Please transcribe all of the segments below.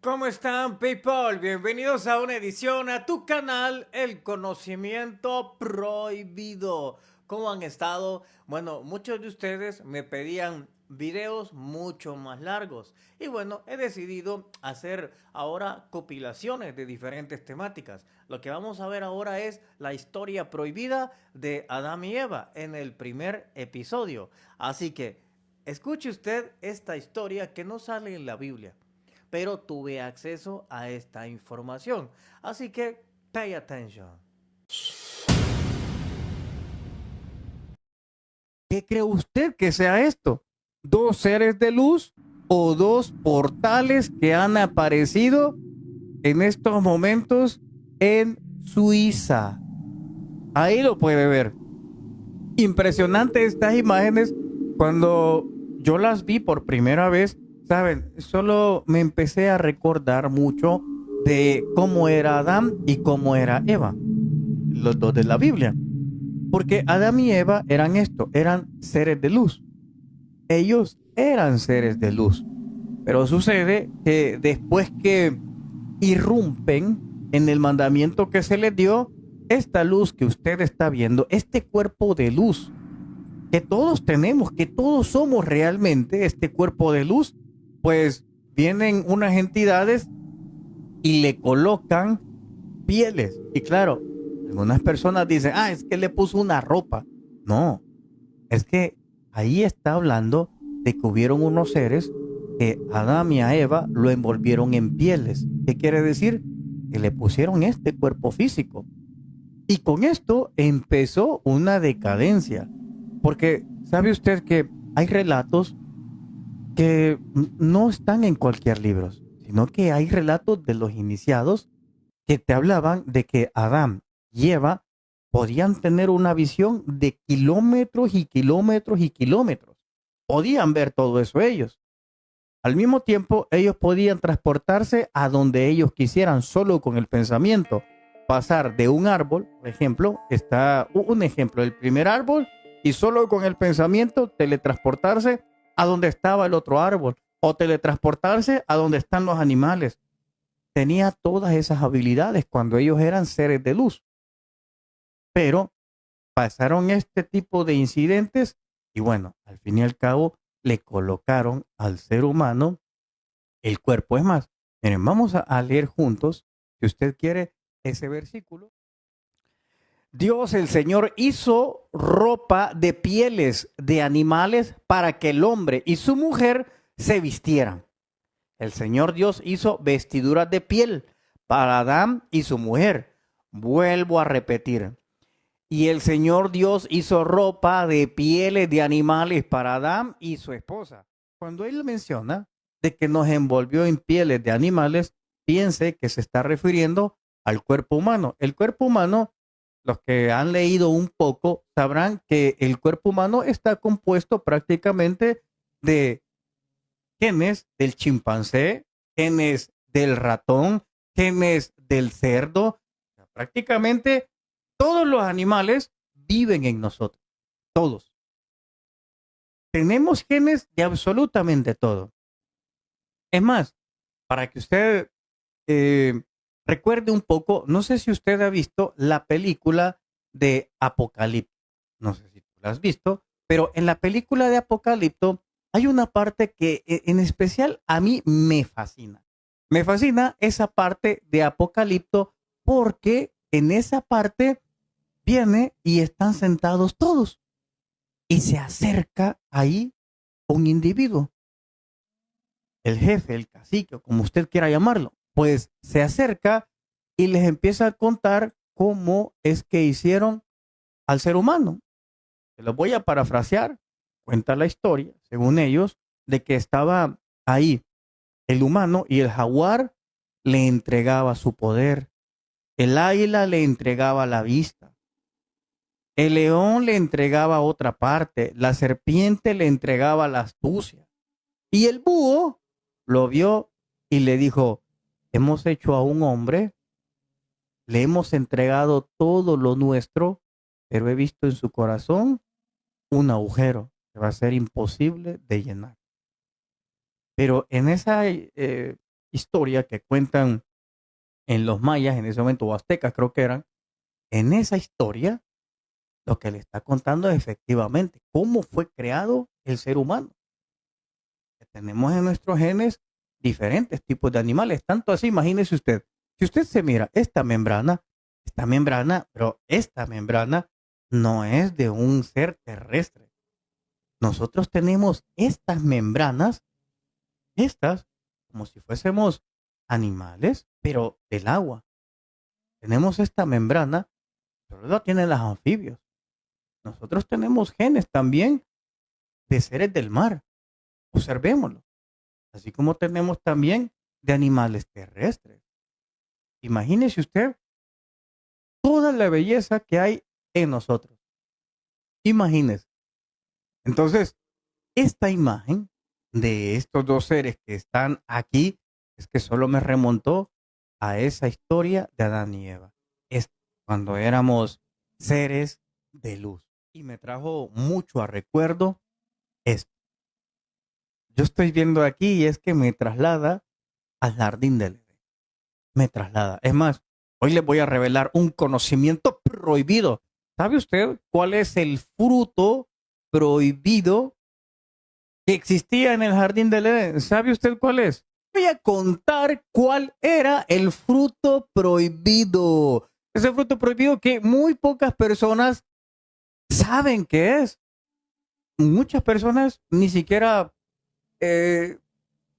¿Cómo están, people? Bienvenidos a una edición a tu canal, El Conocimiento Prohibido. ¿Cómo han estado? Bueno, muchos de ustedes me pedían videos mucho más largos. Y bueno, he decidido hacer ahora compilaciones de diferentes temáticas. Lo que vamos a ver ahora es la historia prohibida de Adán y Eva en el primer episodio. Así que escuche usted esta historia que no sale en la Biblia, pero tuve acceso a esta información. Así que, pay attention. ¿Qué cree usted que sea esto? ¿Dos seres de luz o dos portales que han aparecido en estos momentos en Suiza? Ahí lo puede ver. Impresionante estas imágenes. Cuando yo las vi por primera vez, saben, solo me empecé a recordar mucho de cómo era Adán y cómo era Eva, los dos de la Biblia. Porque Adán y Eva eran esto, eran seres de luz. Ellos eran seres de luz. Pero sucede que después que irrumpen en el mandamiento que se les dio, esta luz que usted está viendo, este cuerpo de luz que todos tenemos, que todos somos realmente este cuerpo de luz, pues vienen unas entidades y le colocan pieles. Y claro, algunas personas dicen, es que le puso una ropa. No, es que ahí está hablando de que hubieron unos seres que a Adán y a Eva lo envolvieron en pieles. ¿Qué quiere decir? Que le pusieron este cuerpo físico. Y con esto empezó una decadencia. Porque sabe usted que hay relatos que no están en cualquier libro, sino que hay relatos de los iniciados que te hablaban de que Adán y Eva podían tener una visión de kilómetros y kilómetros y kilómetros. Podían ver todo eso ellos. Al mismo tiempo, ellos podían transportarse a donde ellos quisieran solo con el pensamiento. Pasar de un árbol, por ejemplo, está un ejemplo, el primer árbol, y solo con el pensamiento teletransportarse a donde estaba el otro árbol o teletransportarse a donde están los animales. Tenía todas esas habilidades cuando ellos eran seres de luz. Pero pasaron este tipo de incidentes y bueno, al fin y al cabo le colocaron al ser humano el cuerpo. Es más, miren, vamos a leer juntos, si usted quiere, ese versículo. Dios el Señor hizo ropa de pieles de animales para que el hombre y su mujer se vistieran. El Señor Dios hizo vestiduras de piel para Adán y su mujer. Vuelvo a repetir. Y el Señor Dios hizo ropa de pieles de animales para Adán y su esposa. Cuando él menciona de que nos envolvió en pieles de animales, piense que se está refiriendo al cuerpo humano. El cuerpo humano, los que han leído un poco, sabrán que el cuerpo humano está compuesto prácticamente de genes del chimpancé, genes del ratón, genes del cerdo. Prácticamente todos los animales viven en nosotros, todos. Tenemos genes de absolutamente todo. Es más, para que usted recuerde un poco, no sé si usted ha visto la película de Apocalipto. No sé si tú la has visto, pero en la película de Apocalipto hay una parte que en especial a mí me fascina. Me fascina esa parte de Apocalipto porque en esa parte viene y están sentados todos y se acerca ahí un individuo, el jefe, el cacique, como usted quiera llamarlo, pues se acerca y les empieza a contar cómo es que hicieron al ser humano. Se los voy a parafrasear. Cuenta la historia, según ellos, de que estaba ahí el humano y el jaguar le entregaba su poder. El águila le entregaba la vista. El león le entregaba otra parte. La serpiente le entregaba la astucia. Y el búho lo vio y le dijo, hemos hecho a un hombre, le hemos entregado todo lo nuestro, pero he visto en su corazón un agujero que va a ser imposible de llenar. Pero en esa historia que cuentan en los mayas, en ese momento, o aztecas creo que eran, en esa historia lo que le está contando es efectivamente cómo fue creado el ser humano. Que tenemos en nuestros genes diferentes tipos de animales, tanto así, imagínese usted, si usted se mira pero esta membrana no es de un ser terrestre. Nosotros tenemos estas membranas, estas, como si fuésemos animales, pero del agua. Tenemos esta membrana, pero la tienen los anfibios. Nosotros tenemos genes también de seres del mar. Observémoslo. Así como tenemos también de animales terrestres. Imagínese usted toda la belleza que hay en nosotros. Imagínese. Entonces, esta imagen de estos dos seres que están aquí es que solo me remontó a esa historia de Adán y Eva. Es cuando éramos seres de luz. Y me trajo mucho a recuerdo esto. Yo estoy viendo aquí y es que me traslada al jardín del Edén. Me traslada. Es más, hoy les voy a revelar un conocimiento prohibido. ¿Sabe usted cuál es el fruto prohibido que existía en el jardín del Edén? ¿Sabe usted cuál es? Voy a contar cuál era el fruto prohibido. Ese fruto prohibido que muy pocas personas saben qué es. Muchas personas ni siquiera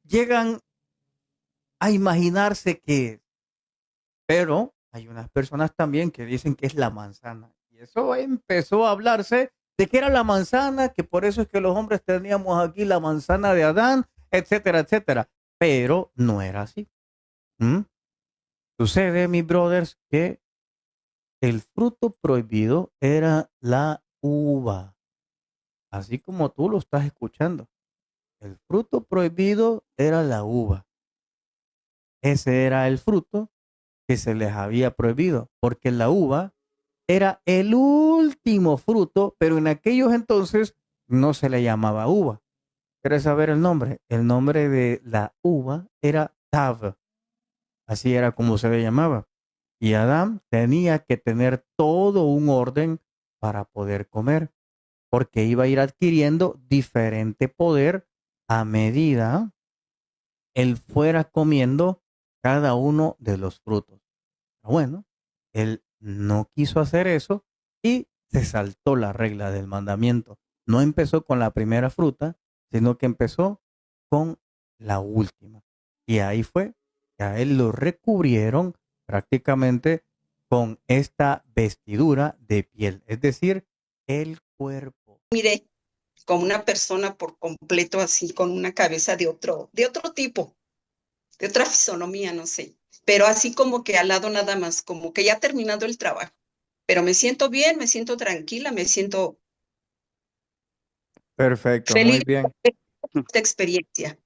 llegan a imaginarse que, pero hay unas personas también que dicen que es la manzana. Y eso empezó a hablarse de que era la manzana, que por eso es que los hombres teníamos aquí la manzana de Adán, etcétera, etcétera. Pero no era así. ¿Mm? Sucede, mis brothers, que el fruto prohibido era la uva. Así como tú lo estás escuchando. El fruto prohibido era la uva. Ese era el fruto que se les había prohibido, porque la uva era el último fruto, pero en aquellos entonces no se le llamaba uva. ¿Quieres saber el nombre? El nombre de la uva era Tav, así era como se le llamaba. Y Adán tenía que tener todo un orden para poder comer, porque iba a ir adquiriendo diferente poder a medida él fuera comiendo cada uno de los frutos. Bueno, él no quiso hacer eso y se saltó la regla del mandamiento. No empezó con la primera fruta, sino que empezó con la última. Y ahí fue que a él lo recubrieron prácticamente con esta vestidura de piel, es decir, el cuerpo. Mire, como una persona por completo así, con una cabeza de otro tipo, de otra fisonomía, no sé. Pero así como que al lado nada más, como que ya ha terminado el trabajo. Pero me siento bien, me siento tranquila, me siento Perfecto, muy feliz bien. de esta experiencia.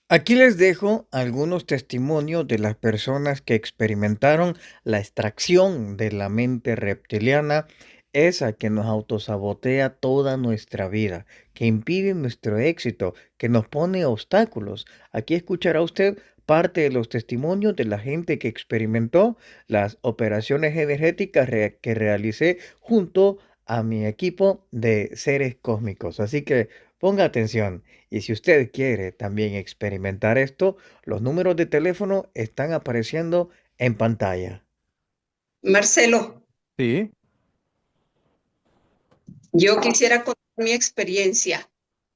Aquí les dejo algunos testimonios de las personas que experimentaron la extracción de la mente reptiliana, esa que nos autosabotea toda nuestra vida, que impide nuestro éxito, que nos pone obstáculos. Aquí escuchará usted parte de los testimonios de la gente que experimentó las operaciones energéticas que realicé junto a mi equipo de seres cósmicos. Así que ponga atención. Y si usted quiere también experimentar esto, los números de teléfono están apareciendo en pantalla. Marcelo, Sí, yo quisiera contar mi experiencia.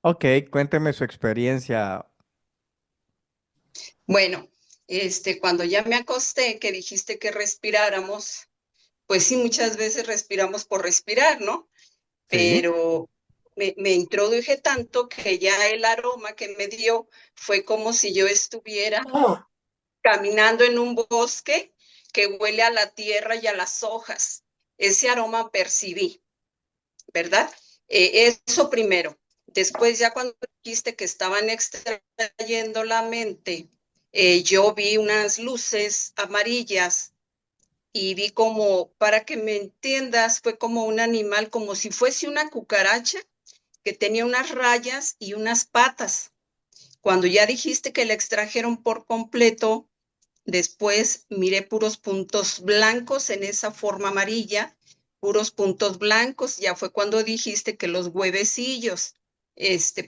ok, cuénteme su experiencia. Bueno, cuando ya me acosté, que dijiste que respiráramos, pues sí, muchas veces respiramos por respirar, ¿no? Sí, Pero me introduje tanto que ya el aroma que me dio fue como si yo estuviera caminando en un bosque que huele a la tierra y a las hojas. Ese aroma percibí, ¿verdad? Eso primero. Después, ya cuando dijiste que estaban extrayendo la mente, yo vi unas luces amarillas y vi como, para que me entiendas, fue como un animal, como si fuese una cucaracha que tenía unas rayas y unas patas, Cuando ya dijiste que la extrajeron por completo, después miré puros puntos blancos en esa forma amarilla, puros puntos blancos, ya fue cuando dijiste que los huevecillos.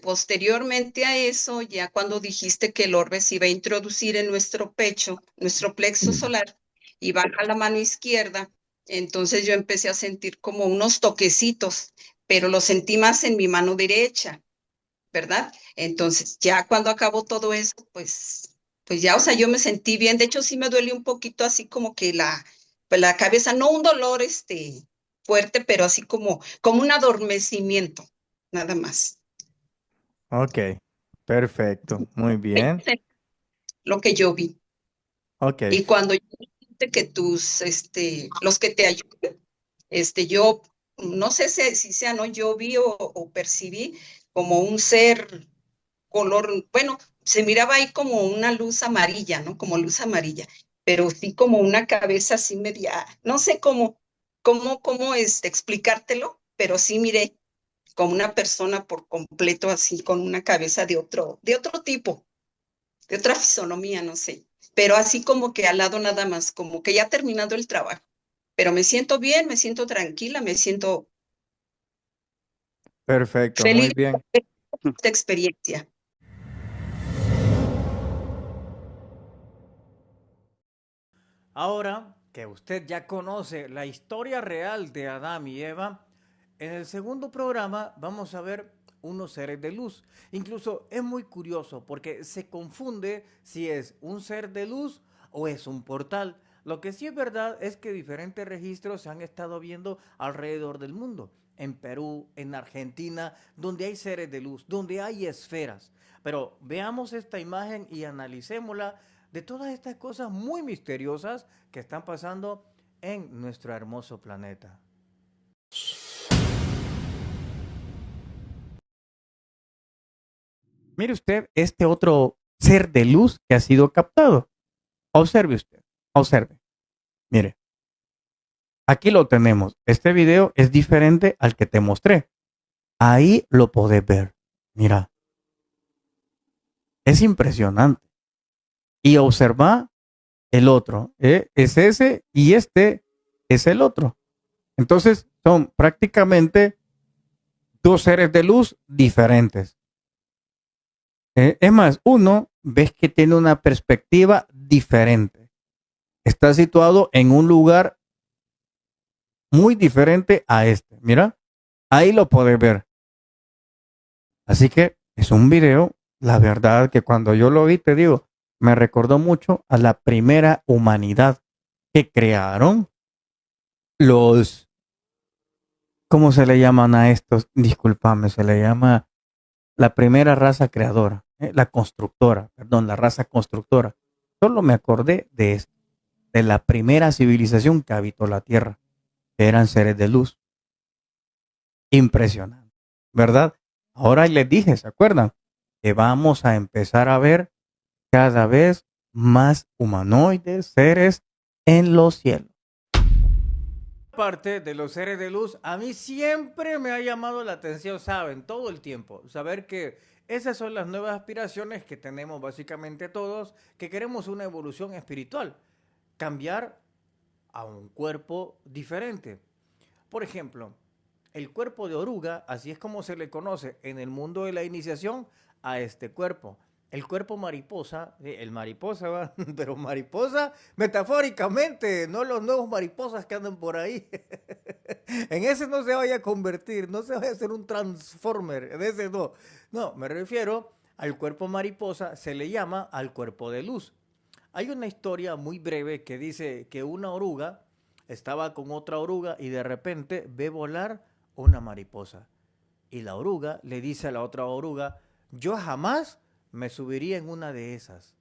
Posteriormente a eso, ya cuando dijiste que el orbe se iba a introducir en nuestro pecho, nuestro plexo solar, y baja la mano izquierda, entonces yo empecé a sentir como unos toquecitos, pero lo sentí más en mi mano derecha, ¿verdad? Entonces, ya cuando acabó todo eso, pues ya, o sea, yo me sentí bien. De hecho, sí me duele un poquito así como que pues la cabeza, no un dolor fuerte, pero así como un adormecimiento, nada más. Ok, perfecto, muy bien. Lo que yo vi. Ok, Y cuando yo dijiste que los que te ayudan, yo, no sé si sea, no, yo vi o percibí como un ser color, bueno, se miraba ahí como una luz amarilla, ¿no? Como luz amarilla, pero sí como una cabeza así media, no sé cómo explicártelo, pero sí miré como una persona por completo así con una cabeza de otro tipo, de otra fisonomía, no sé, pero así como que al lado nada más, como que ya ha terminado el trabajo, pero me siento bien, me siento tranquila, me siento perfecto, muy feliz bien. de esta experiencia. Ahora que usted ya conoce la historia real de Adán y Eva, en el segundo programa vamos a ver unos seres de luz. Incluso es muy curioso porque se confunde si es un ser de luz o es un portal. Lo que sí es verdad es que diferentes registros se han estado viendo alrededor del mundo. En Perú, en Argentina, donde hay seres de luz, donde hay esferas. Pero veamos esta imagen y analicémosla de todas estas cosas muy misteriosas que están pasando en nuestro hermoso planeta. Mire usted este otro ser de luz que ha sido captado. Observe usted, observe. Mire, aquí lo tenemos. Este video es diferente al que te mostré. Ahí lo podés ver. Mira, es impresionante. Y observa el otro. Es ese y este es el otro. Entonces son prácticamente dos seres de luz diferentes. Es más, uno ves que tiene una perspectiva diferente. Está situado en un lugar muy diferente a este. Mira, ahí lo puedes ver. Así que es un video, la verdad que cuando yo lo vi, te digo, me recordó mucho a la primera humanidad que crearon los, ¿cómo se le llaman a estos? Discúlpame, se le llama la primera raza creadora, la constructora, perdón, la raza constructora. Solo me acordé de esto, de la primera civilización que habitó la Tierra, que eran seres de luz. Impresionante, ¿verdad? Ahora les dije, ¿se acuerdan? Que vamos a empezar a ver cada vez más humanoides, seres en los cielos. Parte de los seres de luz, a mí siempre me ha llamado la atención, saben, todo el tiempo, saber que esas son las nuevas aspiraciones que tenemos básicamente todos, que queremos una evolución espiritual, cambiar a un cuerpo diferente. Por ejemplo, el cuerpo de oruga, así es como se le conoce en el mundo de la iniciación a este cuerpo. El cuerpo mariposa, el mariposa, ¿va? Pero mariposa metafóricamente, no los nuevos mariposas que andan por ahí. En ese no se vaya a convertir, no se vaya a hacer un transformer, en ese no. No, me refiero al cuerpo mariposa, se le llama al cuerpo de luz. Hay una historia muy breve que dice que una oruga estaba con otra oruga y de repente ve volar una mariposa. Y la oruga le dice a la otra oruga, yo jamás me subiría en una de esas.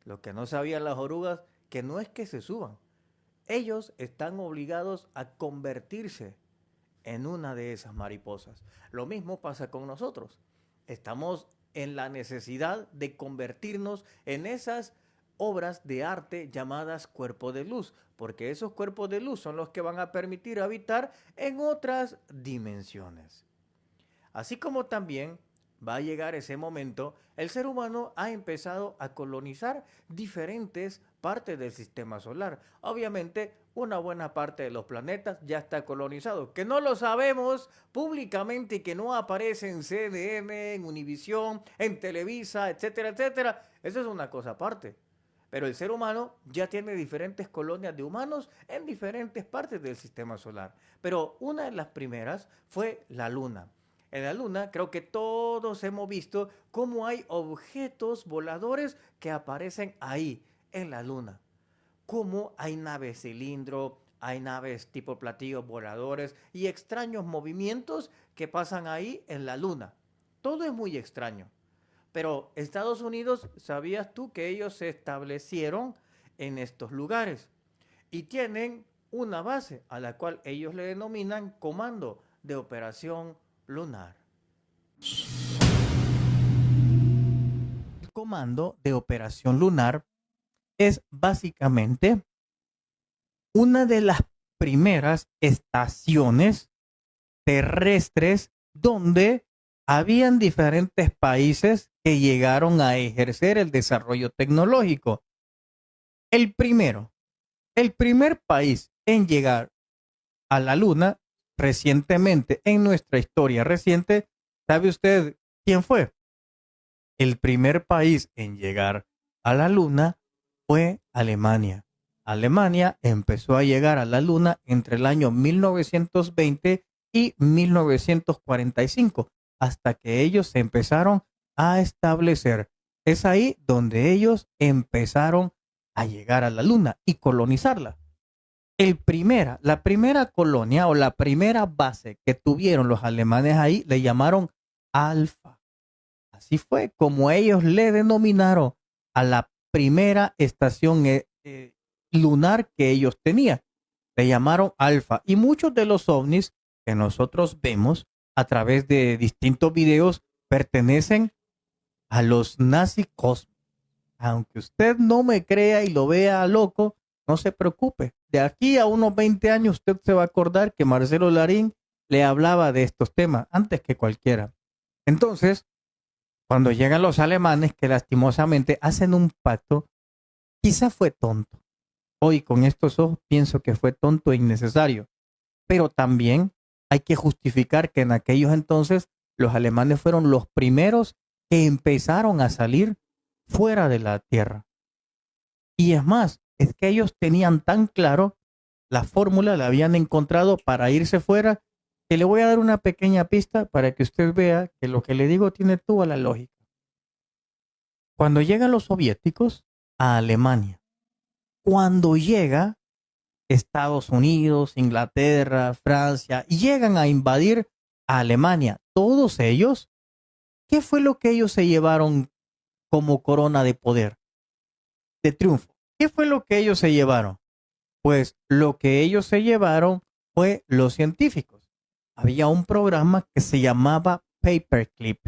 Lo que no sabían las orugas, que no es que se suban. Ellos están obligados a convertirse en una de esas mariposas. Lo mismo pasa con nosotros. Estamos en la necesidad de convertirnos en esas obras de arte llamadas cuerpos de luz, porque esos cuerpos de luz son los que van a permitir habitar en otras dimensiones. Así como también va a llegar ese momento, el ser humano ha empezado a colonizar diferentes partes del sistema solar. Obviamente, una buena parte de los planetas ya está colonizado, que no lo sabemos públicamente y que no aparece en CNN, en Univisión, en Televisa, etcétera, etcétera. Eso es una cosa aparte. Pero el ser humano ya tiene diferentes colonias de humanos en diferentes partes del sistema solar. Pero una de las primeras fue la Luna. En la Luna creo que todos hemos visto cómo hay objetos voladores que aparecen ahí, en la Luna. Cómo hay naves cilindro, hay naves tipo platillos voladores y extraños movimientos que pasan ahí en la Luna. Todo es muy extraño. Pero Estados Unidos, ¿sabías tú que ellos se establecieron en estos lugares? Y tienen una base a la cual ellos le denominan Comando de Operación Lunar. El Comando de Operación Lunar es básicamente una de las primeras estaciones terrestres donde habían diferentes países que llegaron a ejercer el desarrollo tecnológico. El primer país en llegar a la Luna recientemente, en nuestra historia reciente, ¿sabe usted quién fue? El primer país en llegar a la Luna fue Alemania. Alemania empezó a llegar a la Luna entre el año 1920 y 1945, hasta que ellos se empezaron a establecer. Es ahí donde ellos empezaron a llegar a la Luna y colonizarla. La primera colonia o la primera base que tuvieron los alemanes ahí le llamaron Alfa. Así fue como ellos le denominaron a la primera estación lunar que ellos tenían. Le llamaron Alfa. Y muchos de los ovnis que nosotros vemos a través de distintos videos pertenecen a los nazi cosmos. Aunque usted no me crea y lo vea loco, no se preocupe. De aquí a unos 20 años usted se va a acordar que Marcelo Larín le hablaba de estos temas antes que cualquiera. Entonces, cuando llegan los alemanes que lastimosamente hacen un pacto, quizá fue tonto. Hoy con estos ojos pienso que fue tonto e innecesario. Pero también hay que justificar que en aquellos entonces los alemanes fueron los primeros que empezaron a salir fuera de la Tierra. Y es más, es que ellos tenían tan claro la fórmula, la habían encontrado para irse fuera, que le voy a dar una pequeña pista para que usted vea que lo que le digo tiene toda la lógica. Cuando llegan los soviéticos a Alemania, cuando llega Estados Unidos, Inglaterra, Francia, y llegan a invadir a Alemania, todos ellos, ¿qué fue lo que ellos se llevaron como corona de poder, de triunfo? ¿Qué fue lo que ellos se llevaron? Pues lo que ellos se llevaron fue los científicos. Había un programa que se llamaba Paperclip.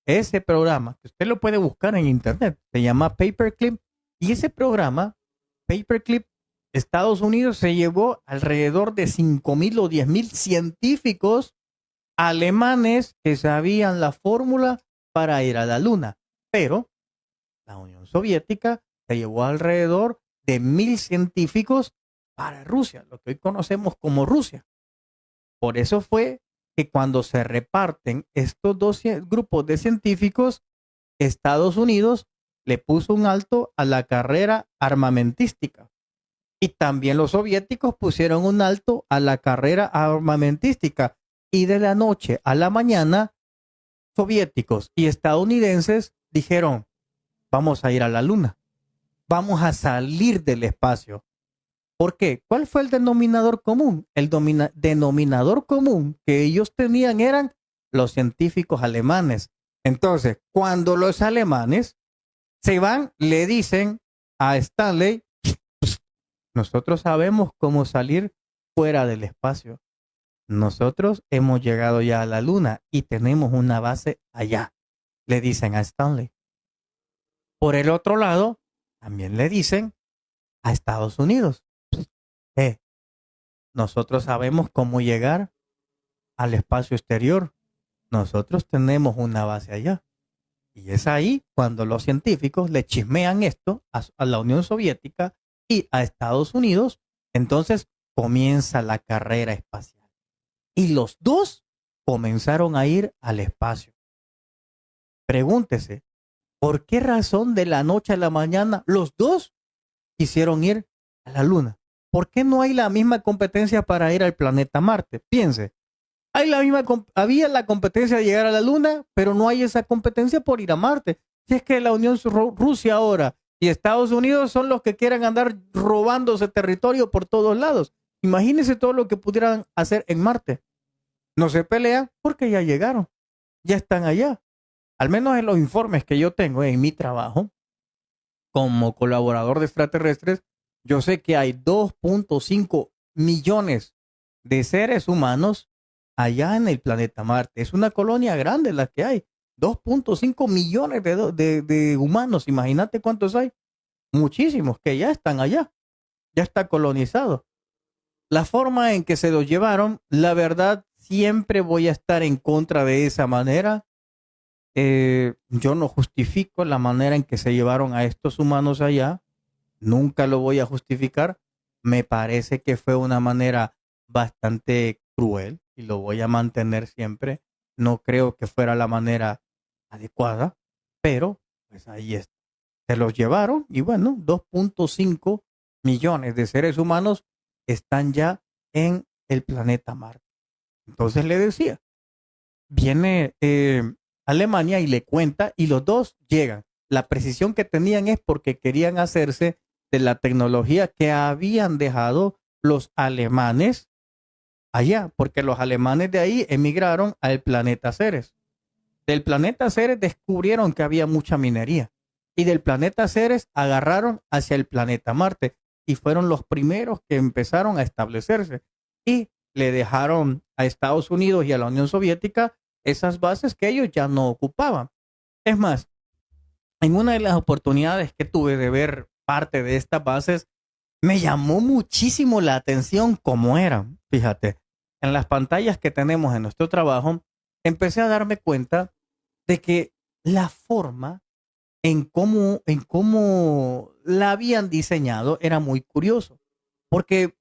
Ese programa, que usted lo puede buscar en internet, se llama Paperclip. Y ese programa, Paperclip, Estados Unidos se llevó alrededor de 5,000 o 10,000 científicos alemanes que sabían la fórmula para ir a la Luna. Pero la Unión Soviética se llevó alrededor de 1,000 científicos para Rusia, lo que hoy conocemos como Rusia. Por eso fue que cuando se reparten estos dos grupos de científicos, Estados Unidos le puso un alto a la carrera armamentística. Y también los soviéticos pusieron un alto a la carrera armamentística. Y de la noche a la mañana, soviéticos y estadounidenses dijeron, vamos a ir a la Luna. Vamos a salir del espacio. ¿Por qué? ¿Cuál fue el denominador común? El denominador común que ellos tenían eran los científicos alemanes. Entonces, cuando los alemanes se van, le dicen a Stanley, nosotros sabemos cómo salir fuera del espacio. Nosotros hemos llegado ya a la Luna y tenemos una base allá, le dicen a Stanley. Por el otro lado, también le dicen a Estados Unidos, nosotros sabemos cómo llegar al espacio exterior. nosotros tenemos una base allá. Y es ahí cuando los científicos le chismean esto a la Unión Soviética y a Estados Unidos. Entonces comienza la carrera espacial. Y los dos comenzaron a ir al espacio. Pregúntese, ¿por qué razón de la noche a la mañana los dos quisieron ir a la Luna? ¿Por qué no hay la misma competencia para ir al planeta Marte? Piense, había la competencia de llegar a la Luna, pero no hay esa competencia por ir a Marte. Si es que la Unión Rusia ahora y Estados Unidos son los que quieren andar robándose territorio por todos lados. Imagínense todo lo que pudieran hacer en Marte. No se pelean porque ya llegaron, ya están allá. Al menos en los informes que yo tengo en mi trabajo como colaborador de extraterrestres, yo sé que hay 2.5 millones de seres humanos allá en el planeta Marte. Es una colonia grande la que hay. 2.5 millones de humanos. Imagínate cuántos hay. Muchísimos que ya están allá. Ya está colonizado. La forma en que se los llevaron, la verdad, siempre voy a estar en contra de esa manera. Yo no justifico la manera en que se llevaron a estos humanos allá. Nunca lo voy a justificar. Me parece que fue una manera bastante cruel y lo voy a mantener siempre. No creo que fuera la manera adecuada, pero pues ahí está. Se los llevaron y bueno, 2.5 millones de seres humanos están ya en el planeta Marte. Entonces le decía, viene Alemania y le cuenta y los dos llegan. La precisión que tenían es porque querían hacerse de la tecnología que habían dejado los alemanes allá, porque los alemanes de ahí emigraron al planeta Ceres. Del planeta Ceres descubrieron que había mucha minería y del planeta Ceres agarraron hacia el planeta Marte y fueron los primeros que empezaron a establecerse y le dejaron a Estados Unidos y a la Unión Soviética esas bases que ellos ya no ocupaban. Es más, en una de las oportunidades que tuve de ver parte de estas bases, me llamó muchísimo la atención cómo eran. Fíjate, en las pantallas que tenemos en nuestro trabajo, empecé a darme cuenta de que la forma en cómo la habían diseñado era muy curioso. Porque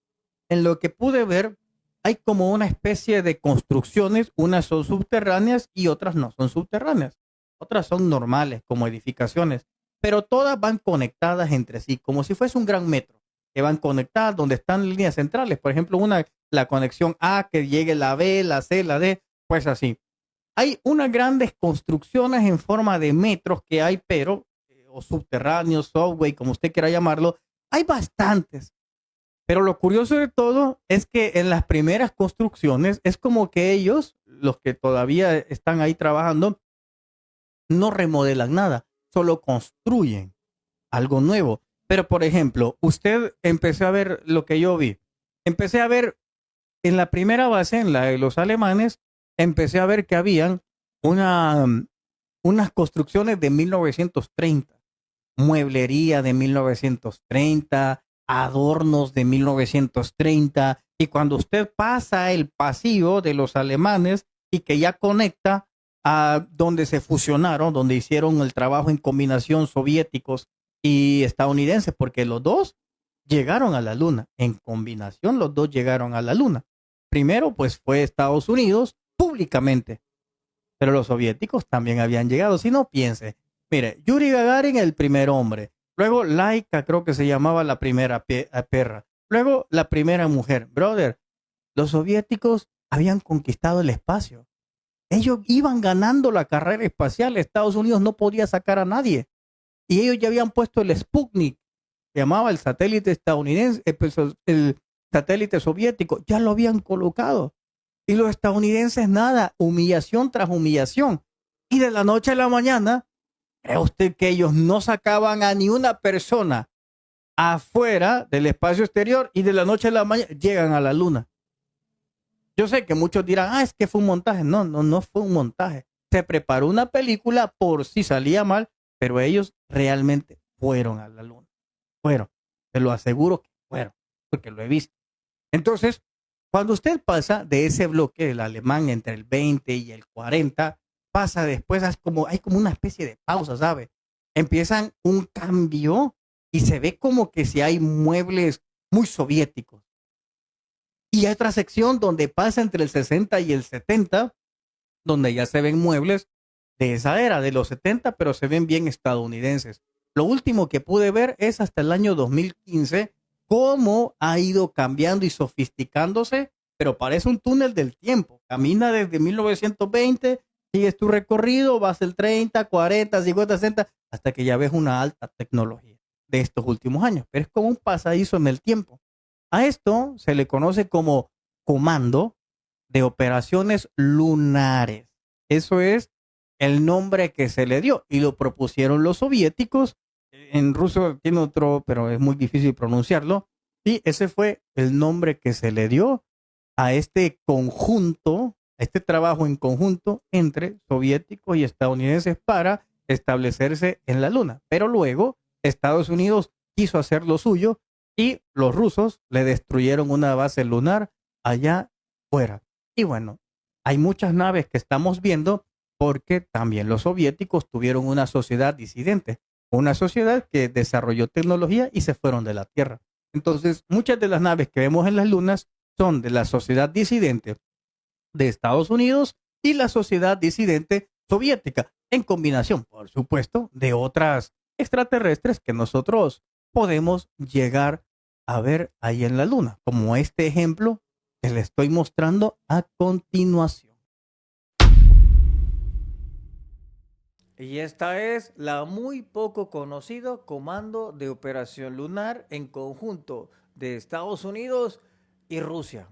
en lo que pude ver, hay como una especie de construcciones, unas son subterráneas y otras no son subterráneas. Otras son normales, como edificaciones, pero todas van conectadas entre sí, como si fuese un gran metro, que van conectadas donde están líneas centrales. Por ejemplo, la conexión A, que llegue la B, la C, la D, pues así. Hay unas grandes construcciones en forma de metros que hay, pero, o subterráneos, subway, como usted quiera llamarlo, hay bastantes. Pero lo curioso de todo es que en las primeras construcciones es como que ellos, los que todavía están ahí trabajando, no remodelan nada, solo construyen algo nuevo. Pero, por ejemplo, usted empecé a ver lo que yo vi. Empecé a ver en la primera base, en la de los alemanes, empecé a ver que habían unas construcciones de 1930, mueblería de 1930, adornos de 1930. Y cuando usted pasa el pasillo de los alemanes y que ya conecta a donde se fusionaron, donde hicieron el trabajo en combinación soviéticos y estadounidenses, porque los dos llegaron a la Luna. En combinación, los dos llegaron a la Luna. Primero, pues fue Estados Unidos públicamente, pero los soviéticos también habían llegado. Si no, piense, mire, Yuri Gagarin, el primer hombre. Luego Laika, creo que se llamaba la primera perra. Luego la primera mujer. Brother, los soviéticos habían conquistado el espacio. Ellos iban ganando la carrera espacial. Estados Unidos no podía sacar a nadie. Y ellos ya habían puesto el Sputnik, se llamaba el satélite estadounidense, el satélite soviético, ya lo habían colocado. Y los estadounidenses nada, humillación tras humillación. Y de la noche a la mañana, ¿cree usted que ellos no sacaban a ni una persona afuera del espacio exterior y de la noche a la mañana llegan a la Luna? Yo sé que muchos dirán, es que fue un montaje. No fue un montaje. Se preparó una película por si salía mal, pero ellos realmente fueron a la Luna. Fueron. Te lo aseguro que fueron, porque lo he visto. Entonces, Cuando usted pasa de ese bloque del alemán entre el 20 y el 40, pasa después, hay como una especie de pausa, ¿sabe? Empiezan un cambio y se ve como que si hay muebles muy soviéticos. Y hay otra sección donde pasa entre el 60 y el 70, donde ya se ven muebles de esa era, de los 70, pero se ven bien estadounidenses. Lo último que pude ver es hasta el año 2015, cómo ha ido cambiando y sofisticándose, pero parece un túnel del tiempo. Camina desde 1920, sigues tu recorrido, vas el 30, 40, 50, 60, hasta que ya ves una alta tecnología de estos últimos años. Pero es como un pasadizo en el tiempo. A esto se le conoce como Comando de Operaciones Lunares. Eso es el nombre que se le dio y lo propusieron los soviéticos. En ruso tiene otro, pero es muy difícil pronunciarlo. Y ese fue el nombre que se le dio a este conjunto, a este trabajo en conjunto entre soviéticos y estadounidenses para establecerse en la Luna. Pero luego Estados Unidos quiso hacer lo suyo y los rusos le destruyeron una base lunar allá fuera. Y bueno, hay muchas naves que estamos viendo porque también los soviéticos tuvieron una sociedad disidente, una sociedad que desarrolló tecnología y se fueron de la Tierra. Entonces, muchas de las naves que vemos en las lunas son de la sociedad disidente de Estados Unidos y la sociedad disidente soviética, en combinación, por supuesto, de otras extraterrestres que nosotros podemos llegar a ver ahí en la luna, como este ejemplo que le estoy mostrando a continuación. Y esta es la muy poco conocido Comando de Operación Lunar en conjunto de Estados Unidos y Rusia.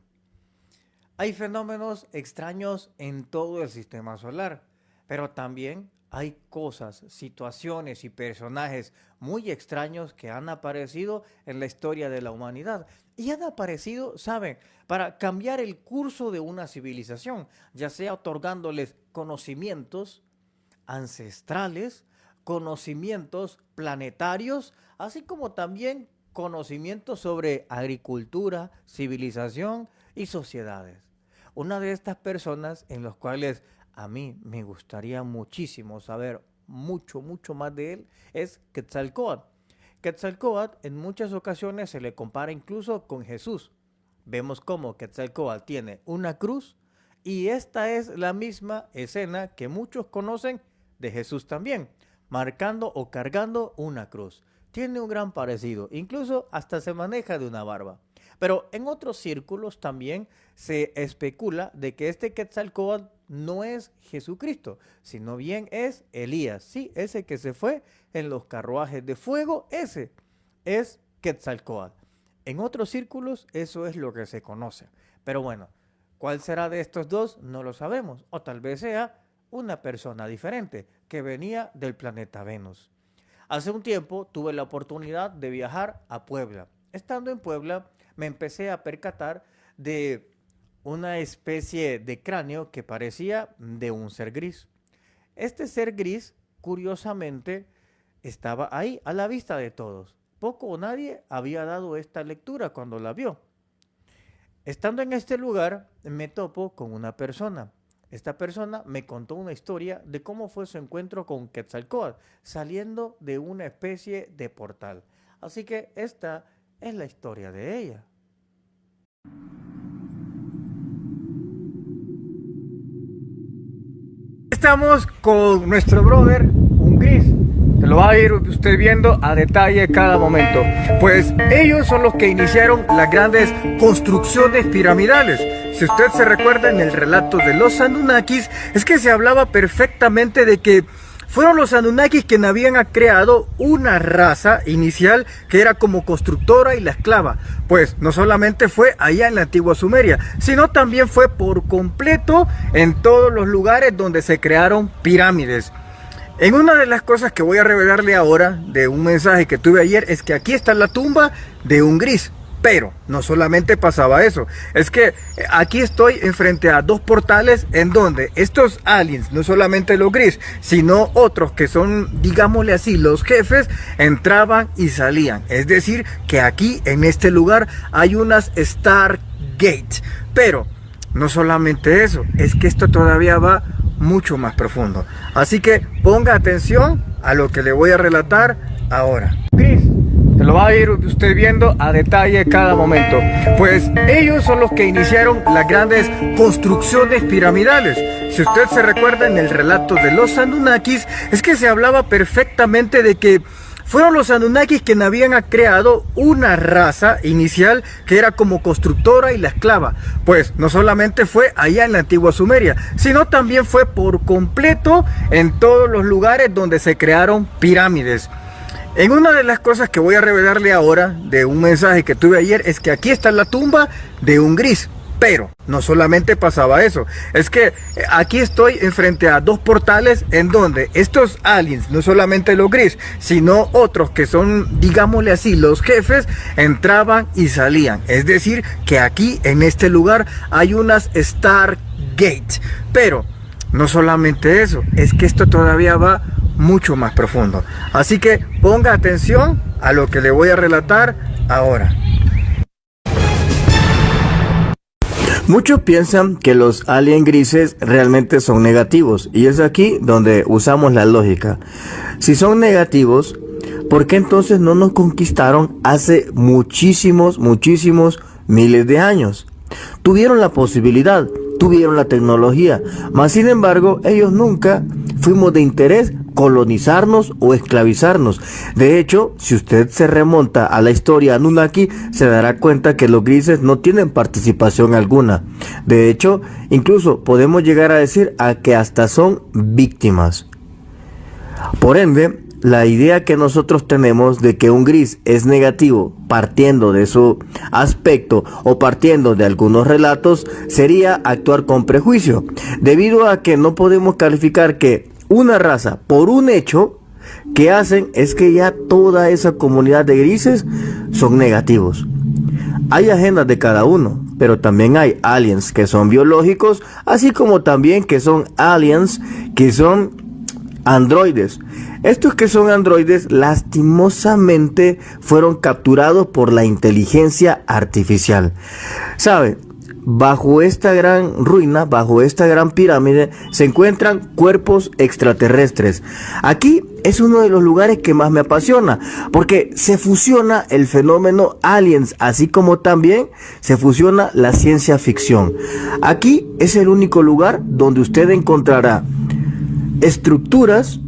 Hay fenómenos extraños en todo el sistema solar, pero también hay cosas, situaciones y personajes muy extraños que han aparecido en la historia de la humanidad. Y han aparecido, ¿saben?, para cambiar el curso de una civilización, ya sea otorgándoles conocimientos ancestrales, conocimientos planetarios, así como también conocimientos sobre agricultura, civilización y sociedades. Una de estas personas en las cuales a mí me gustaría muchísimo saber mucho más de él es Quetzalcóatl. Quetzalcóatl en muchas ocasiones se le compara incluso con Jesús. Vemos cómo Quetzalcóatl tiene una cruz y esta es la misma escena que muchos conocen de Jesús también, marcando o cargando una cruz. Tiene un gran parecido, incluso hasta se maneja de una barba. Pero en otros círculos también se especula de que este Quetzalcóatl no es Jesucristo, sino bien es Elías. Sí, ese que se fue en los carruajes de fuego, ese es Quetzalcóatl. En otros círculos eso es lo que se conoce. Pero bueno, ¿cuál será de estos dos? No lo sabemos. O tal vez sea una persona diferente que venía del planeta Venus. Hace un tiempo tuve la oportunidad de viajar a Puebla. Estando en Puebla me empecé a percatar de una especie de cráneo que parecía de un ser gris. Este ser gris, curiosamente, estaba ahí a la vista de todos. Poco o nadie había dado esta lectura cuando la vio. Estando en este lugar, me topo con una persona. Esta persona me contó una historia de cómo fue su encuentro con Quetzalcóatl, saliendo de una especie de portal. Así que esta es la historia de ella. Estamos con nuestro brother, un gris. Se lo va a ir usted viendo a detalle cada momento. Pues ellos son los que iniciaron las grandes construcciones piramidales. Si usted se recuerda en el relato de los Anunnakis, es que se hablaba perfectamente de que fueron los Anunnakis quienes habían creado una raza inicial que era como constructora y la esclava. Pues no solamente fue allá en la antigua Sumeria, sino también fue por completo en todos los lugares donde se crearon pirámides. En una de las cosas que voy a revelarle ahora de un mensaje que tuve ayer es que aquí está la tumba de un gris. Pero no solamente pasaba eso, es que aquí estoy enfrente a dos portales en donde estos aliens, no solamente los gris, sino otros que son, digámosle así, los jefes, entraban y salían. Es decir, que aquí en este lugar hay unas Stargate. Pero no solamente eso, es que esto todavía va mucho más profundo. Así que ponga atención a lo que le voy a relatar ahora. Chris, se lo va a ir usted viendo a detalle cada momento. Pues ellos son los que iniciaron las grandes construcciones piramidales. Si usted se recuerda en el relato de los Anunnakis, es que se hablaba perfectamente de que fueron los Anunnakis quienes habían creado una raza inicial que era como constructora y la esclava. Pues no solamente fue allá en la antigua Sumeria, sino también fue por completo en todos los lugares donde se crearon pirámides. En una de las cosas que voy a revelarle ahora de un mensaje que tuve ayer es que aquí está la tumba de un gris. Pero no solamente pasaba eso, es que aquí estoy enfrente a dos portales en donde estos aliens, no solamente los gris, sino otros que son, digámosle así, los jefes, entraban y salían. Es decir, que aquí en este lugar hay unas Stargate. Pero no solamente eso, es que esto todavía va mucho más profundo. Así que ponga atención a lo que le voy a relatar ahora. Muchos piensan que los aliens grises realmente son negativos, y es aquí donde usamos la lógica. Si son negativos, ¿por qué entonces no nos conquistaron hace muchísimos miles de años? Tuvieron la posibilidad, tuvieron la tecnología, mas sin embargo ellos nunca fuimos de interés colonizarnos o esclavizarnos. De hecho, si usted se remonta a la historia Anunnaki, se dará cuenta que los grises no tienen participación alguna. De hecho, incluso podemos llegar a decir a que hasta son víctimas. Por ende, la idea que nosotros tenemos de que un gris es negativo, partiendo de su aspecto o partiendo de algunos relatos, sería actuar con prejuicio, debido a que no podemos calificar que una raza por un hecho que hacen es que ya toda esa comunidad de grises son negativos. Hay agendas de cada uno, pero también hay aliens que son biológicos, así como también que son aliens que son androides. Estos que son androides lastimosamente fueron capturados por la inteligencia artificial. ¿Sabe? Bajo esta gran ruina, bajo esta gran pirámide, se encuentran cuerpos extraterrestres. Aquí es uno de los lugares que más me apasiona, porque se fusiona el fenómeno aliens, así como también se fusiona la ciencia ficción. Aquí es el único lugar donde usted encontrará estructuras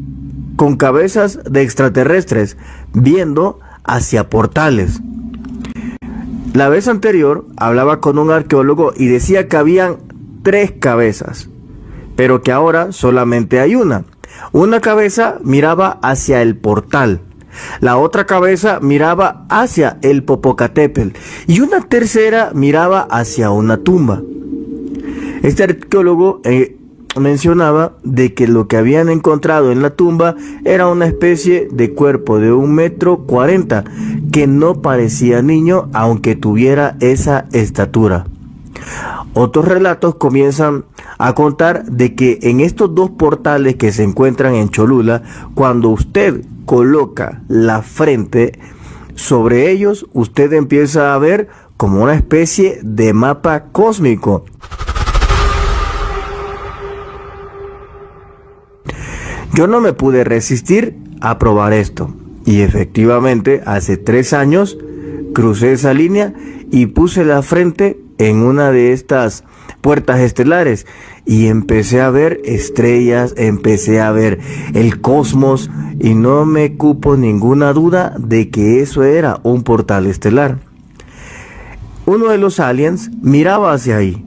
con cabezas de extraterrestres, viendo hacia portales. La vez anterior hablaba con un arqueólogo y decía que habían 3 cabezas, pero que ahora solamente hay una. Una cabeza miraba hacia el portal, la otra cabeza miraba hacia el Popocatépetl y una tercera miraba hacia una tumba. Este arqueólogo mencionaba de que lo que habían encontrado en la tumba era una especie de cuerpo de 1,40 m que no parecía niño aunque tuviera esa estatura. Otros relatos comienzan a contar de que en estos dos portales que se encuentran en Cholula, cuando usted coloca la frente sobre ellos, usted empieza a ver como una especie de mapa cósmico. Yo no me pude resistir a probar esto y efectivamente hace 3 años crucé esa línea y puse la frente en una de estas puertas estelares y empecé a ver estrellas, empecé a ver el cosmos y no me cupo ninguna duda de que eso era un portal estelar. Uno de los aliens miraba hacia ahí.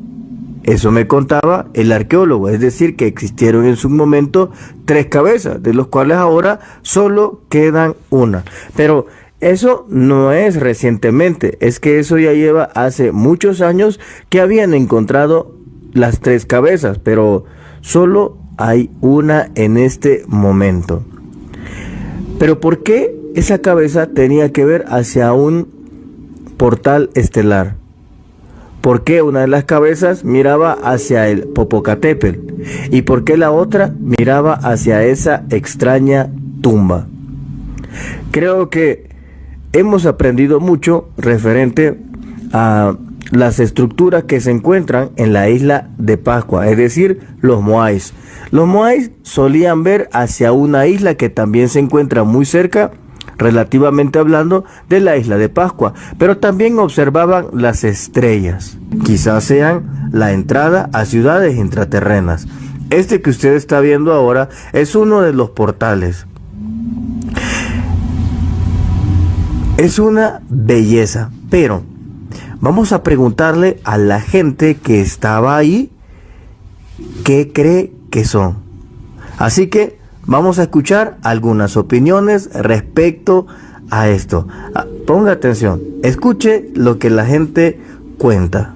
Eso me contaba el arqueólogo, es decir, que existieron en su momento 3 cabezas, de los cuales ahora solo quedan una. Pero eso no es recientemente, es que eso ya lleva hace muchos años que habían encontrado las 3 cabezas, pero solo hay una en este momento. Pero ¿por qué esa cabeza tenía que ver hacia un portal estelar? ¿Por qué una de las cabezas miraba hacia el Popocatépetl? ¿Y por qué la otra miraba hacia esa extraña tumba? Creo que hemos aprendido mucho referente a las estructuras que se encuentran en la isla de Pascua, es decir, los moais. Los moais solían ver hacia una isla que también se encuentra muy cerca, relativamente hablando, de la isla de Pascua, pero también observaban las estrellas. Quizás sean la entrada a ciudades intraterrenas. Este que usted está viendo ahora es uno de los portales. Es una belleza, pero vamos a preguntarle a la gente que estaba ahí qué cree que son. Así que vamos a escuchar algunas opiniones respecto a esto. Ponga atención, escuche lo que la gente cuenta.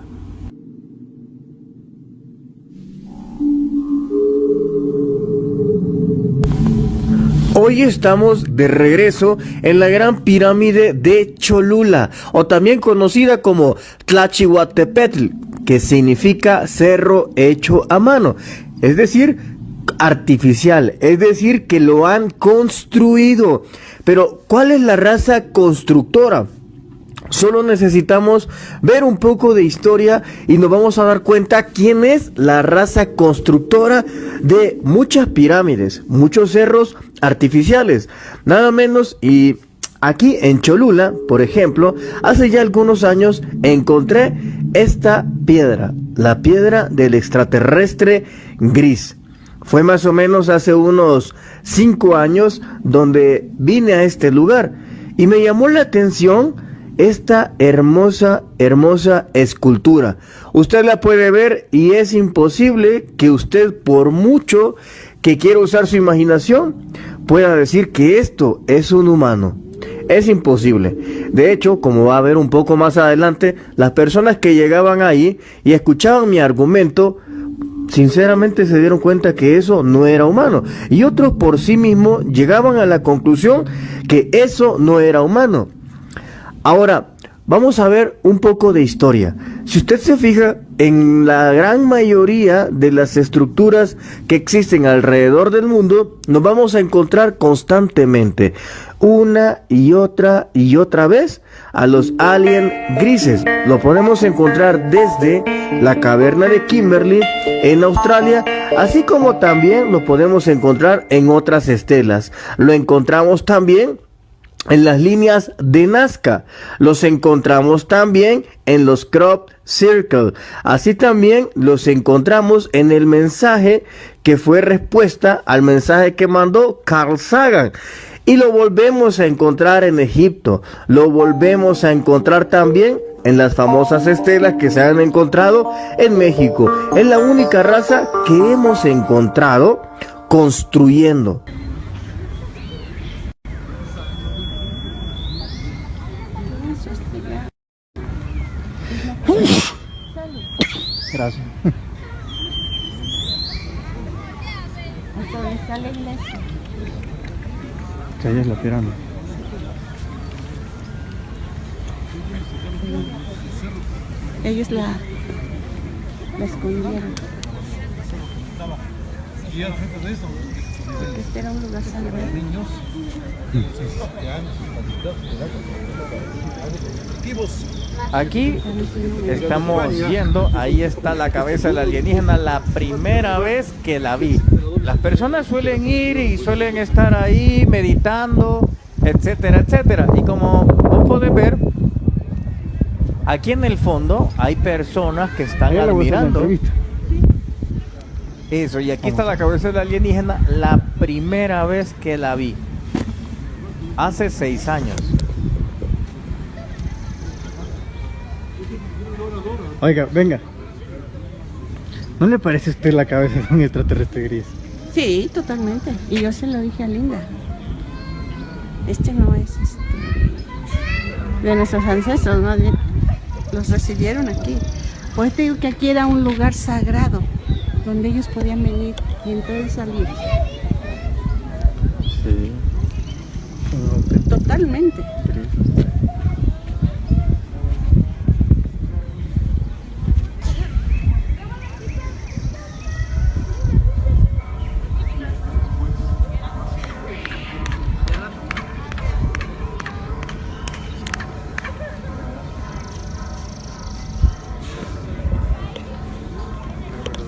Hoy estamos de regreso en la gran pirámide de Cholula, o también conocida como Tlachihuatepetl, que significa cerro hecho a mano, es decir, artificial, es decir, que lo han construido. Pero, ¿cuál es la raza constructora? Solo necesitamos ver un poco de historia y nos vamos a dar cuenta quién es la raza constructora de muchas pirámides, muchos cerros artificiales, nada menos. Y aquí en Cholula, por ejemplo, hace ya algunos años encontré esta piedra, la piedra del extraterrestre gris. Fue más o menos hace unos 5 años donde vine a este lugar y me llamó la atención esta hermosa escultura. Usted la puede ver y es imposible que usted, por mucho que quiera usar su imaginación, pueda decir que esto es un humano. Es imposible. De hecho, como va a ver un poco más adelante, las personas que llegaban ahí y escuchaban mi argumento, sinceramente se dieron cuenta que eso no era humano. Y otros por sí mismos llegaban a la conclusión que eso no era humano. Ahora, vamos a ver un poco de historia. Si usted se fija, en la gran mayoría de las estructuras que existen alrededor del mundo, nos vamos a encontrar constantemente, una y otra vez, a los aliens grises. Lo podemos encontrar desde la caverna de Kimberley en Australia, así como también lo podemos encontrar en otras estelas. Lo encontramos también en las líneas de Nazca, los encontramos también en los crop circle, así también los encontramos en el mensaje que fue respuesta al mensaje que mandó Carl Sagan, y lo volvemos a encontrar en Egipto, lo volvemos a encontrar también en las famosas estelas que se han encontrado en México. Es la única raza que hemos encontrado construyendo. Gracias. Hasta donde está la iglesia. Que ahí es la pirámide. Ellos la escondieron. Porque este era un lugar sagrado. Aquí estamos viendo, ahí está la cabeza del alienígena, la primera vez que la vi. Las personas suelen ir y suelen estar ahí meditando, etcétera, etcétera. Y como vos podés ver, aquí en el fondo hay personas que están admirando. Eso, y aquí está la cabeza del alienígena, la primera vez que la vi. Hace 6 años. Oiga, venga. ¿No le parece a usted la cabeza de un extraterrestre gris? Sí, totalmente. Y yo se lo dije a Linda. Este no es de nuestros ancestros, ¿no? Los recibieron aquí. Pues te digo que aquí era un lugar sagrado donde ellos podían venir y entonces salir. Sí. Totalmente.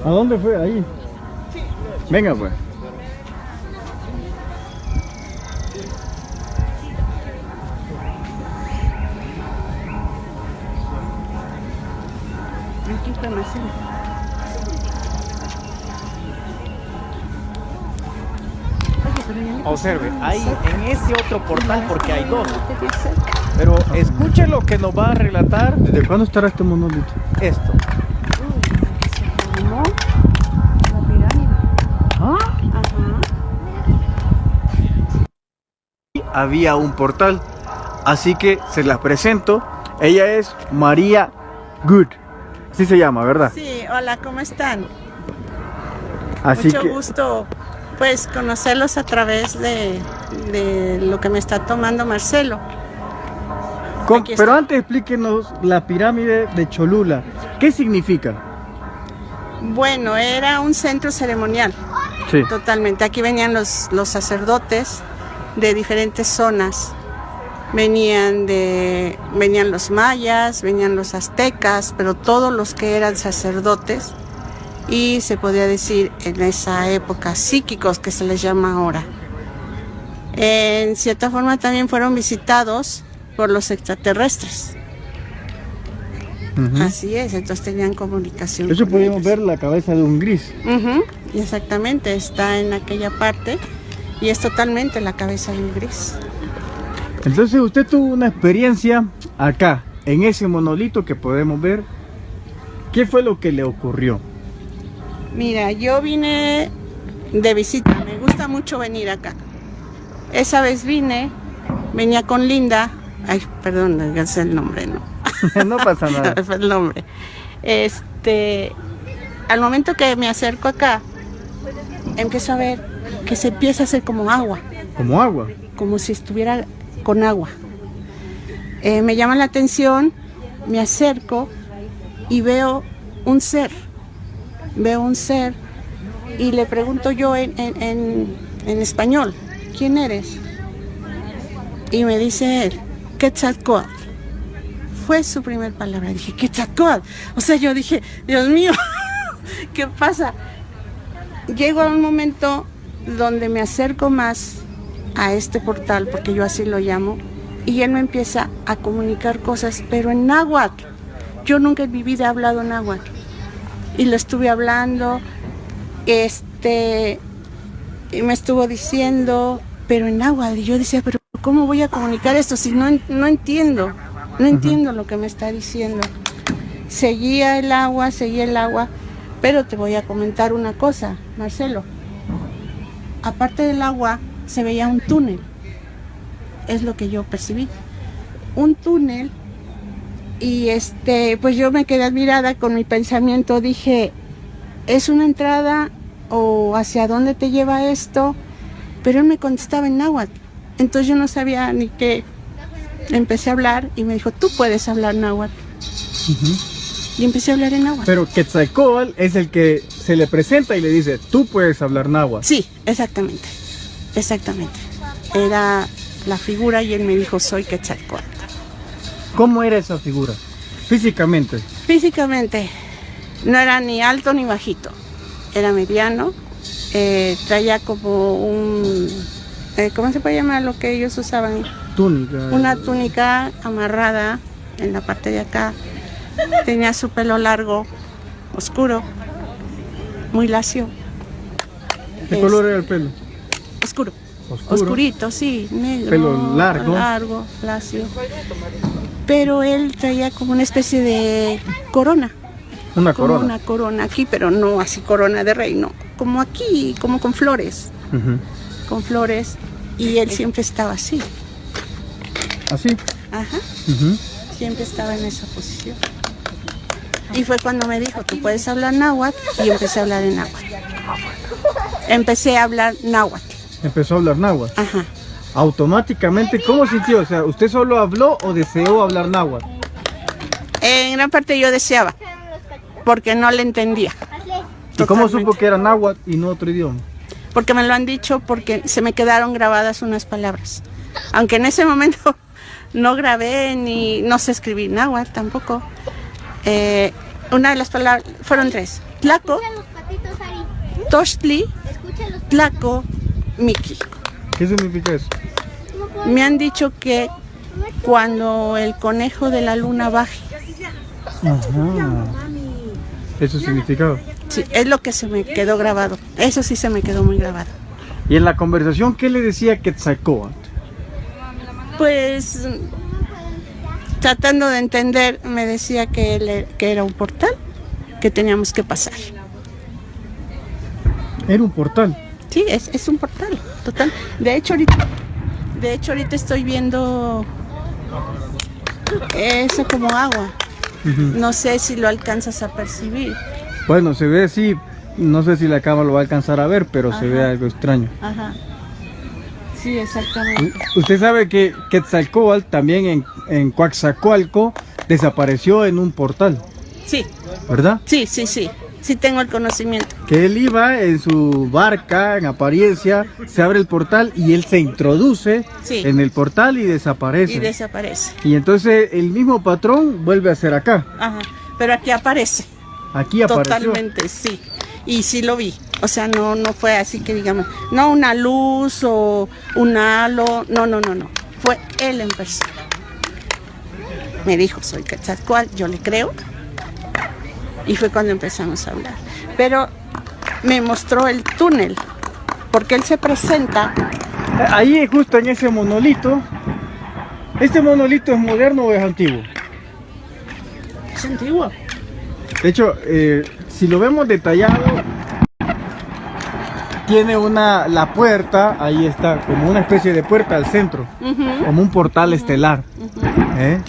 ¿A dónde fue? Ahí. Venga pues. Aquí fue Marcelo. Oye, pero ya no Observe, hay en ese otro portal, porque hay dos. te vi cerca. Pero escuche lo que nos va a relatar ¿Desde cuándo estará este monolito? esto. Se formó la pirámide. ¿Ah? Ajá. Había un portal, así que se las presento. Ella es María Good, así se llama, ¿verdad? Sí, hola, ¿cómo están? Así Mucho que gusto, pues, conocerlos a través de lo que me está tomando Marcelo. Aquí Pero está. antes explíquenos la pirámide de Cholula. ¿Qué significa? Bueno, era un centro ceremonial, Sí. totalmente. Aquí venían los sacerdotes de diferentes zonas. Venían los mayas, venían los aztecas, pero todos los que eran sacerdotes y se podía decir en esa época psíquicos, que se les llama ahora. En cierta forma también fueron visitados por los extraterrestres. Ujú. Así es, entonces tenían comunicación. Eso con podemos ellos. ver la cabeza de un gris. Ujú, exactamente, está en aquella parte y es totalmente la cabeza de un gris. Entonces usted tuvo una experiencia acá, en ese monolito que podemos ver. ¿Qué fue lo que le ocurrió? Mira, yo vine de visita, me gusta mucho venir acá. Esa vez venía con Linda, ay, perdón, no sé el nombre, ¿no? No pasa nada. Fue el nombre. Al momento que me acerco acá, empiezo a ver que se empieza a hacer como agua, Como agua. como si estuviera con agua. Me llama la atención, me acerco y veo un ser y le pregunto yo en español, ¿quién eres? Y me dice él, Quetzalcóatl. Fue su primer palabra, dije, Quetzalcóatl. O sea, yo dije, Dios mío, ¿qué pasa? Llego a un momento donde me acerco más a este portal, porque yo así lo llamo, y él me empieza a comunicar cosas, pero en náhuatl. Yo nunca en mi vida he hablado náhuatl. Y lo estuve hablando, y me estuvo diciendo, pero en náhuatl. Y yo decía, pero ¿cómo voy a comunicar esto si no entiendo? No entiendo lo que me está diciendo. Seguía el agua, pero te voy a comentar una cosa, Marcelo. Aparte del agua, se veía un túnel. Es lo que yo percibí. Un túnel. Y pues yo me quedé admirada con mi pensamiento. Dije, ¿es una entrada o hacia dónde te lleva esto? Pero él me contestaba en náhuatl. Entonces yo no sabía ni qué. Empecé a hablar y me dijo, tú puedes hablar náhuatl. Y empecé a hablar en náhuatl. Pero Quetzalcóatl es el que se le presenta y le dice, tú puedes hablar náhuatl. Sí, exactamente. Exactamente. Era la figura y él me dijo, soy Quetzalcóatl. ¿Cómo era esa figura? Físicamente. Físicamente, no era ni alto ni bajito. Era mediano. Traía como ¿cómo se puede llamar lo que ellos usaban? Túnica. Una túnica amarrada en la parte de acá. Tenía su pelo largo, oscuro, muy lacio. ¿Qué color era el pelo? Oscuro. Oscuro. Oscurito, sí, negro. Pelo largo. Largo, lacio. Pero él traía como una especie de corona. Una Como corona. una corona aquí, pero no así corona de rey, no. Como aquí, como con flores. Ujú. Con flores. Y él siempre estaba así. Así. Ajá. Ujú. Siempre estaba en esa posición. Y fue cuando me dijo, tú puedes hablar náhuatl, y empecé a hablar en náhuatl. Empecé a hablar náhuatl. Empezó a hablar náhuatl. Ajá. Automáticamente, ¿cómo sintió? O sea, ¿usted solo habló o deseó hablar náhuatl? En gran parte yo deseaba, porque no le entendía. ¿Y cómo Totalmente. supo que era náhuatl y no otro idioma? Porque me lo han dicho, porque se me quedaron grabadas unas palabras. Aunque en ese momento no grabé ni no sé escribir náhuatl tampoco. Una de las palabras, fueron tres. Tlaco, Tochtli, Tlaco, Miki. ¿Qué significa eso? Me han dicho que cuando el conejo de la luna baje, Ajá. Eso significado. sí, es lo que se me quedó grabado. Eso sí se me quedó muy grabado. Y en la conversación, ¿qué le decía Quetzalcóatl? Pues tratando de entender, me decía que era un portal que teníamos que pasar. Era un portal. Sí, es un portal, total. De hecho ahorita estoy viendo eso como agua. No sé si lo alcanzas a percibir. Bueno, se ve así, no sé si la cámara lo va a alcanzar a ver, pero se Ajá. ve algo extraño. Ajá. Sí, exactamente. Usted sabe que Quetzalcóatl también en Coatzacoalco desapareció en un portal, Sí, ¿verdad? sí. Sí tengo el conocimiento. Que él iba en su barca, en apariencia, se abre el portal y él se introduce Sí. en el portal y desaparece. Y desaparece. Y entonces el mismo patrón vuelve a ser acá. Ajá. Pero aquí aparece. Aquí apareció. Totalmente, sí. Y sí lo vi. O sea, no fue así que digamos, no una luz o un halo. No. Fue él en persona. Me dijo, soy Quetzalcóatl, yo le creo. Y fue cuando empezamos a hablar. Pero me mostró el túnel, porque él se presenta. Ahí justo en ese monolito. ¿Este monolito es moderno o es antiguo? Es antiguo. De hecho, si lo vemos detallado, tiene la puerta, ahí está, como una especie de puerta al centro, como un portal estelar. ¿Eh?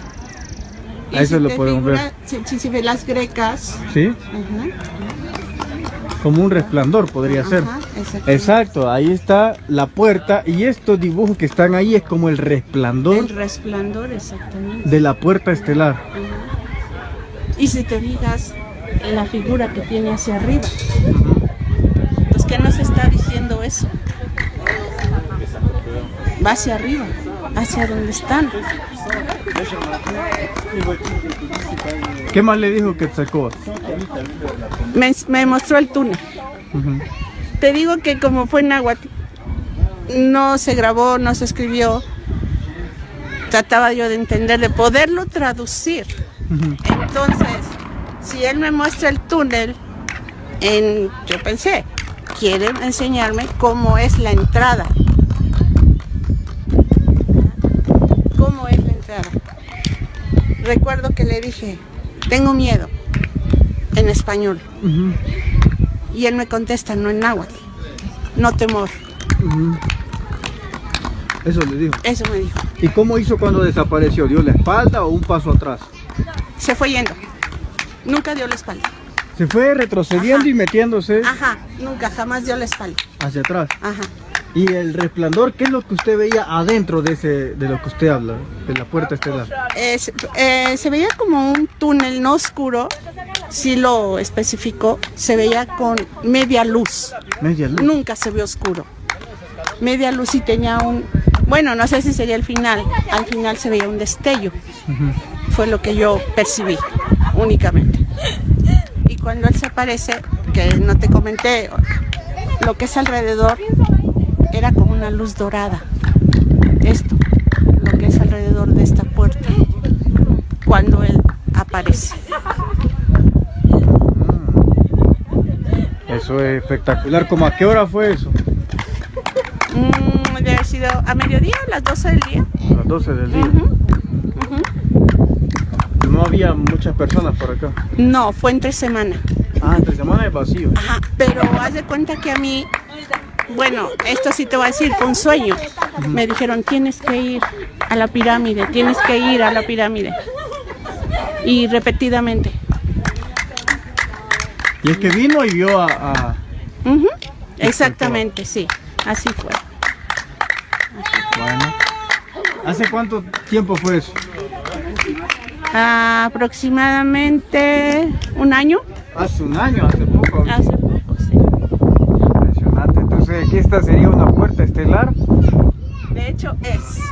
Y A eso si lo te podemos ver. Si ve las grecas. ¿Sí? Ajá, Como un resplandor podría ser. ajá, exactamente. Exacto, ahí está la puerta y estos dibujos que están ahí es como el resplandor El resplandor, exactamente. de la puerta estelar. Ajá. Y si te fijas en la figura que tiene hacia arriba, pues ¿qué nos está diciendo eso? Va hacia arriba, hacia donde están. ¿Qué más le dijo Quetzalcóatl? Me mostró el túnel. Ujú. Te digo que como fue en náhuatl, no se grabó, no se escribió. Trataba yo de entender, de poderlo traducir. Ujú. Entonces, si él me muestra el túnel, yo pensé, quiere enseñarme cómo es la entrada. ¿Cómo es la entrada? Recuerdo que le dije, tengo miedo, en español. Ujú. Y él me contesta, no en náhuatl, no temor. Ujú. Eso le dijo. Eso me dijo. ¿Y cómo hizo cuando desapareció? ¿Dio la espalda o un paso atrás? Se fue yendo. Nunca dio la espalda. Se fue retrocediendo Ajá. y metiéndose Ajá, nunca, jamás dio la espalda. hacia atrás. Ajá. ¿Y el resplandor, qué es lo que usted veía adentro de lo que usted habla, de la puerta estelar? Se veía como un túnel no oscuro, sí lo especificó, se veía con media luz, Media luz. nunca se vio oscuro. Media luz y tenía bueno, no sé si sería el final, al final se veía un destello, fue lo que yo percibí únicamente. Y cuando él se aparece, que no te comenté, lo que es alrededor era como una luz dorada, esto, lo que es alrededor de esta puerta, cuando él aparece. Eso es espectacular. ¿Cómo a qué hora fue eso? Debe haber sido a mediodía, a las 12 del día. A las 12 del día. No había muchas personas por acá. No, fue entre semana. Ah, entre semana es vacío. Ajá, pero haz de cuenta que a mí, bueno, esto sí te voy a decir, fue un sueño. Me dijeron, tienes que ir a la pirámide, tienes que ir a la pirámide. Y repetidamente. Y es que vino y vio a... Ujú, exactamente, sí, así fue. Bueno. ¿Hace cuánto tiempo fue eso? Aproximadamente un año. Hace un año, hace poco. Hace poco, sí. Impresionante. Entonces aquí esta sería una puerta estelar. De hecho,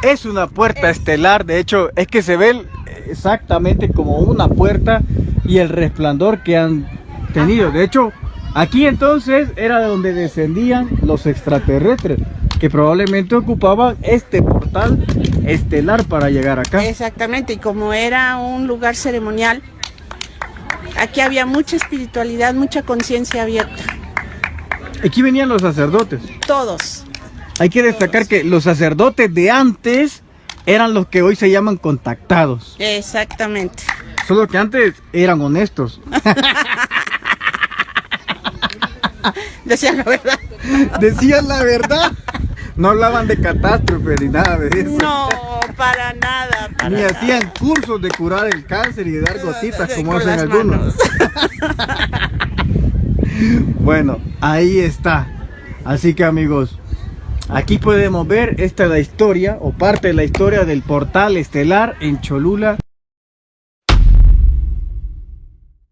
Es una puerta estelar, de hecho es que se ve exactamente como una puerta y el resplandor que han tenido. De hecho, Aquí entonces era donde descendían los extraterrestres, que probablemente ocupaban este portal estelar para llegar acá. Exactamente, y como era un lugar ceremonial, aquí había mucha espiritualidad, mucha conciencia abierta. Aquí venían los sacerdotes. Todos. Hay que destacar que los sacerdotes de antes eran los que hoy se llaman contactados. Exactamente. Solo que antes eran honestos. Decían la verdad. Decían la verdad. No hablaban de catástrofes ni nada de eso. No, para nada. Para Ni nada. hacían cursos de curar el cáncer y de dar gotitas como Con hacen las algunos. manos. Bueno, ahí está. Así que amigos, aquí podemos ver esta es la historia o parte de la historia del portal estelar en Cholula.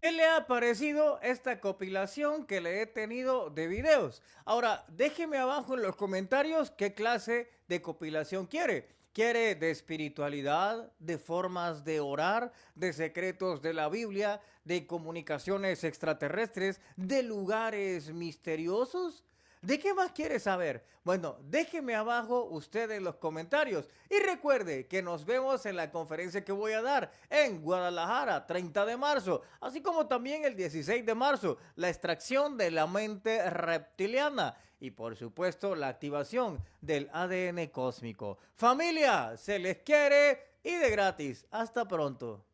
¿Qué le ha parecido esta compilación que le he tenido de videos? Ahora, déjeme abajo en los comentarios qué clase de compilación quiere. ¿Quiere de espiritualidad, de formas de orar, de secretos de la Biblia, de comunicaciones extraterrestres, de lugares misteriosos? ¿De qué más quiere saber? Bueno, déjeme abajo usted en los comentarios. Y recuerde que nos vemos en la conferencia que voy a dar en Guadalajara, 30 de marzo. Así como también el 16 de marzo, la extracción de la mente reptiliana. Y por supuesto, la activación del ADN cósmico. Familia, se les quiere y de gratis. Hasta pronto.